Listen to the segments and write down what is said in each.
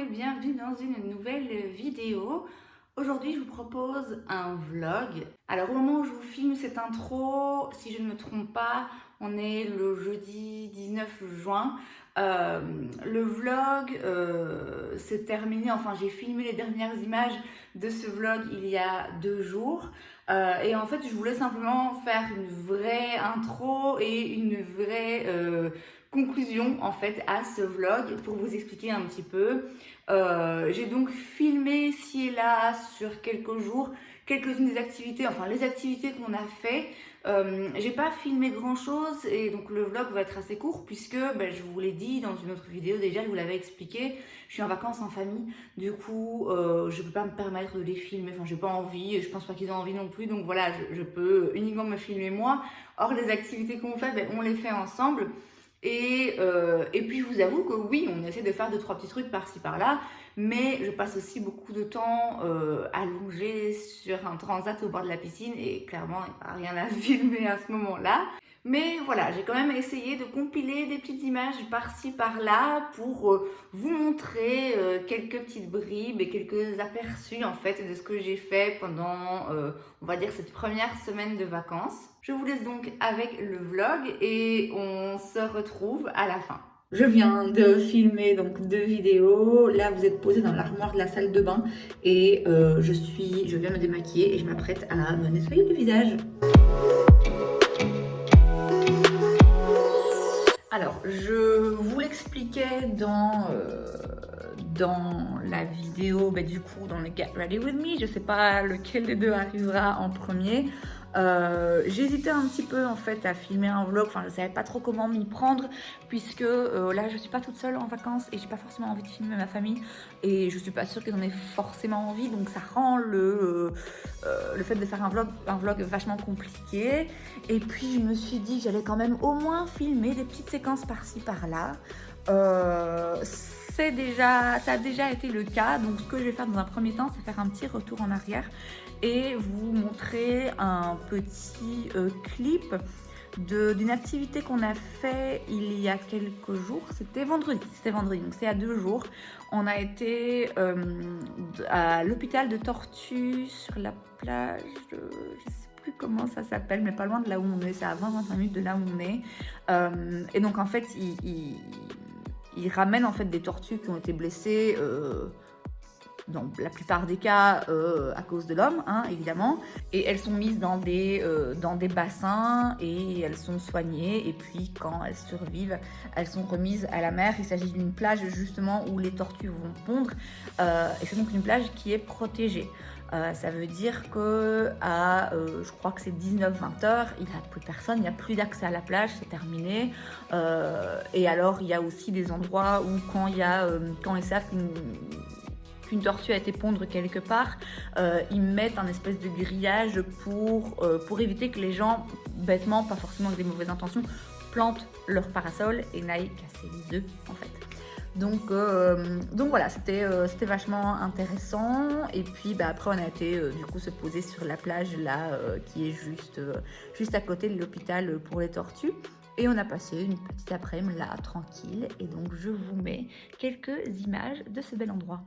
et bienvenue dans une nouvelle vidéo. Aujourd'hui, je vous propose un vlog. Alors, au moment où je vous filme cette intro, si je ne me trompe pas, on est le jeudi 19 juin. Le vlog s'est terminé, enfin j'ai filmé les dernières images de ce vlog il y a 2 jours. Et en fait, je voulais simplement faire une vraie intro et une vraie conclusion en fait à ce vlog pour vous expliquer un petit peu. J'ai donc filmé ci et là sur quelques jours quelques-unes des activités, enfin les activités qu'on a fait. J'ai pas filmé grand chose et donc le vlog va être assez court puisque je vous l'ai dit dans une autre vidéo déjà, je vous l'avais expliqué, je suis en vacances en famille, du coup je peux pas me permettre de les filmer, enfin j'ai pas envie, je pense pas qu'ils ont envie non plus, donc voilà, je peux uniquement me filmer moi. Or les activités qu'on fait, on les fait ensemble. Et puis je vous avoue que oui, on essaie de faire 2-3 petits trucs par-ci par-là, mais je passe aussi beaucoup de temps allongée sur un transat au bord de la piscine et clairement il n'y a rien à filmer à ce moment-là. Mais voilà, j'ai quand même essayé de compiler des petites images par-ci par-là pour vous montrer quelques petites bribes et quelques aperçus en fait de ce que j'ai fait pendant, on va dire, cette première semaine de vacances. Je vous laisse donc avec le vlog et on se retrouve à la fin. Je viens de filmer donc 2 vidéos. Là, vous êtes posé dans l'armoire de la salle de bain et je viens me démaquiller et je m'apprête à me nettoyer le visage. Alors, je vous l'expliquais dans la vidéo, du coup, dans le Get Ready With Me. Je sais pas lequel des deux arrivera en premier. J'hésitais un petit peu en fait à filmer un vlog, enfin je savais pas trop comment m'y prendre puisque là je suis pas toute seule en vacances et j'ai pas forcément envie de filmer ma famille et je suis pas sûre qu'ils en aient forcément envie, donc ça rend le fait de faire un vlog vachement compliqué. Et puis je me suis dit que j'allais quand même au moins filmer des petites séquences par-ci par-là. Ça a déjà été le cas, donc ce que je vais faire dans un premier temps, c'est faire un petit retour en arrière et vous montrer un petit clip d'une activité qu'on a fait il y a quelques jours. C'était vendredi, donc c'est à 2 jours. On a été à l'hôpital de Tortue sur la plage de... je sais plus comment ça s'appelle, mais pas loin de là où on est, c'est à 20-25 minutes de là où on est. Et donc en fait, ils ramènent en fait des tortues qui ont été blessées dans la plupart des cas à cause de l'homme, évidemment, et elles sont mises dans des bassins et elles sont soignées, et puis quand elles survivent, elles sont remises à la mer. Il s'agit d'une plage justement où les tortues vont pondre, et c'est donc une plage qui est protégée. Ça veut dire que je crois que c'est 19-20 heures, il n'y a plus personne, il n'y a plus d'accès à la plage, c'est terminé. Et alors il y a aussi des endroits où quand ils savent qu'une tortue a été pondre quelque part, ils mettent un espèce de grillage pour éviter que les gens, bêtement, pas forcément avec des mauvaises intentions, plantent leur parasol et n'aillent casser les œufs en fait. Donc voilà, c'était vachement intéressant. Et puis après on a été du coup se poser sur la plage là qui est juste à côté de l'hôpital pour les tortues. Et on a passé une petite après-midi là tranquille. Et donc je vous mets quelques images de ce bel endroit.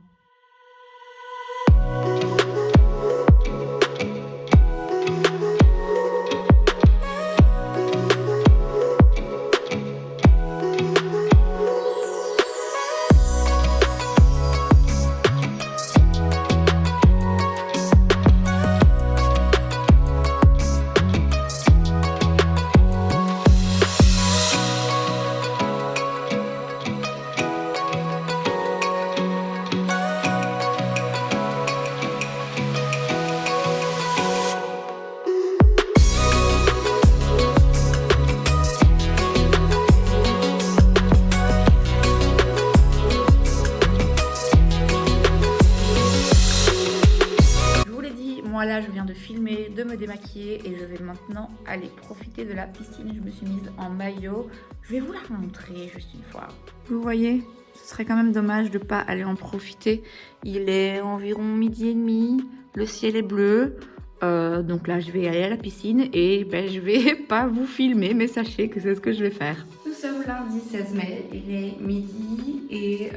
Moi là je viens de filmer, de me démaquiller et je vais maintenant aller profiter de la piscine. Je me suis mise en maillot. Je vais vous la montrer juste une fois. Vous voyez, ce serait quand même dommage de ne pas aller en profiter. Il est environ 12h30, le ciel est bleu. Donc là je vais aller à la piscine et je vais pas vous filmer, mais sachez que c'est ce que je vais faire. Nous ce lundi 16 mai, il est midi et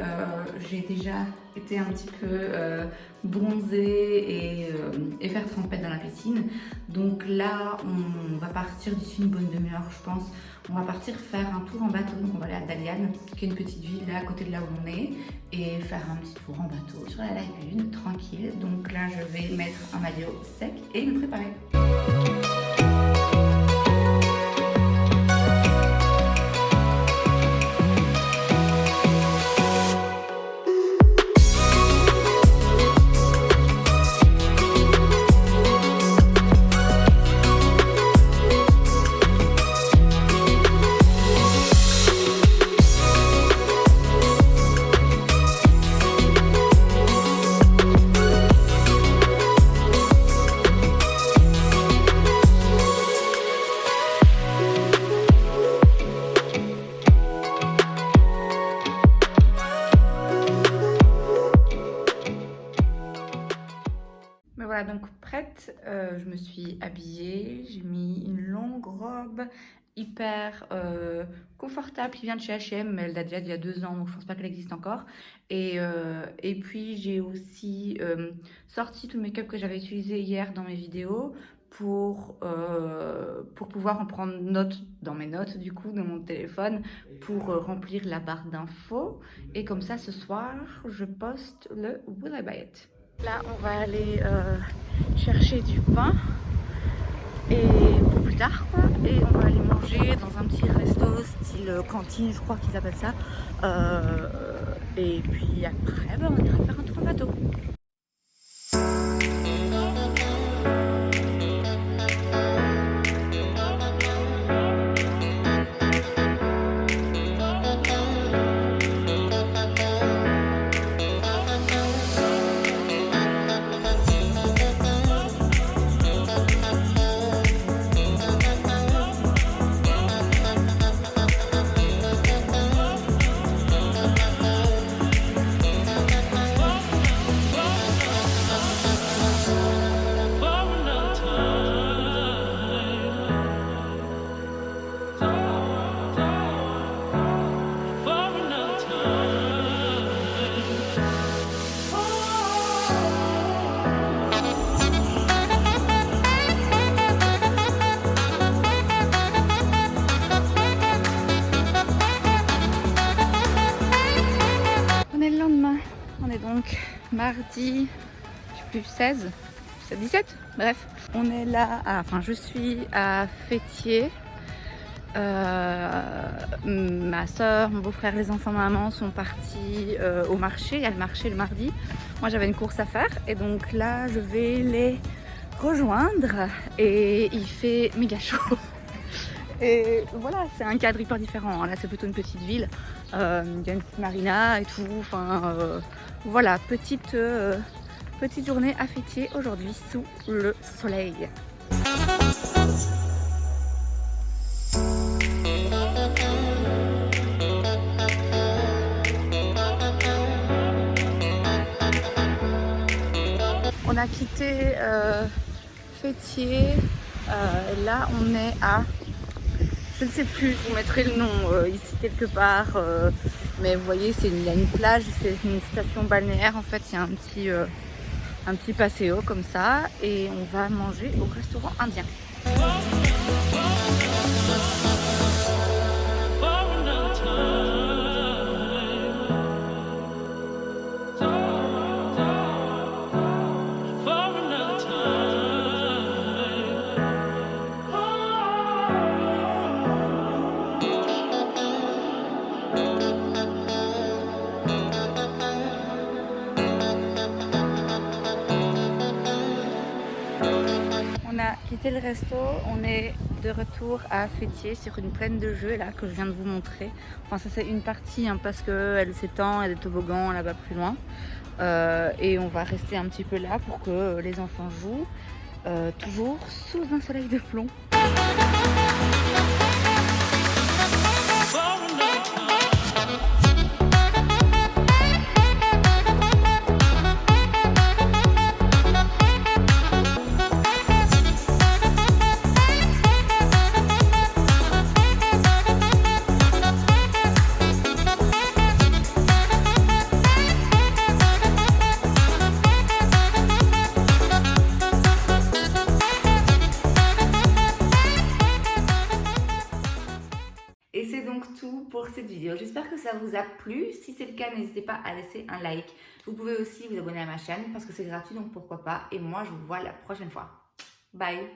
j'ai déjà été un petit peu bronzée et faire trempette dans la piscine. Donc là, on va partir d'ici une bonne demi-heure, je pense. On va partir faire un tour en bateau. Donc on va aller à Dalian, qui est une petite ville là à côté de là où on est, et faire un petit tour en bateau sur la lagune, tranquille. Donc là, je vais mettre un maillot sec et me préparer. Me voilà donc prête, je me suis habillée, j'ai mis une longue robe hyper confortable qui vient de chez H&M, mais elle date déjà d'il y a 2 ans, donc je pense pas qu'elle existe encore. Et puis j'ai aussi sorti tout le make-up que j'avais utilisé hier dans mes vidéos pour pouvoir en prendre note dans mes notes, du coup, de mon téléphone, pour remplir la barre d'infos. Et comme ça, ce soir, je poste le Will I Buy It. Là, on va aller chercher du pain et pour plus tard, quoi. Et on va aller manger dans un petit resto style cantine, je crois qu'ils appellent ça. Et puis après, on ira faire un tour en bateau. Donc mardi, je sais plus, 16, c'est 17, bref. On est là, je suis à Fêtier. Ma soeur, mon beau-frère, les enfants, ma maman sont partis au marché. Il y a le marché le mardi. Moi j'avais une course à faire et donc là je vais les rejoindre et il fait méga chaud. Et voilà, c'est un cadre hyper différent. Là c'est plutôt une petite ville. Il y a une petite marina et tout. Voilà, petite journée à Fêtier aujourd'hui sous le soleil. On a quitté Fêtier. Là, on est à... Je ne sais plus, je vous mettrai le nom ici quelque part. Mais vous voyez, il y a une plage, c'est une station balnéaire. En fait, il y a un petit passéo comme ça. Et on va manger au restaurant indien. On a quitté le resto, on est de retour à Fêtier sur une plaine de jeux là que je viens de vous montrer. Enfin ça c'est une partie parce qu'elle s'étend, il y a des toboggans là-bas plus loin. Et on va rester un petit peu là pour que les enfants jouent, toujours sous un soleil de plomb. Et c'est donc tout pour cette vidéo. J'espère que ça vous a plu. Si c'est le cas, n'hésitez pas à laisser un like. Vous pouvez aussi vous abonner à ma chaîne parce que c'est gratuit, donc pourquoi pas. Et moi, je vous vois la prochaine fois. Bye!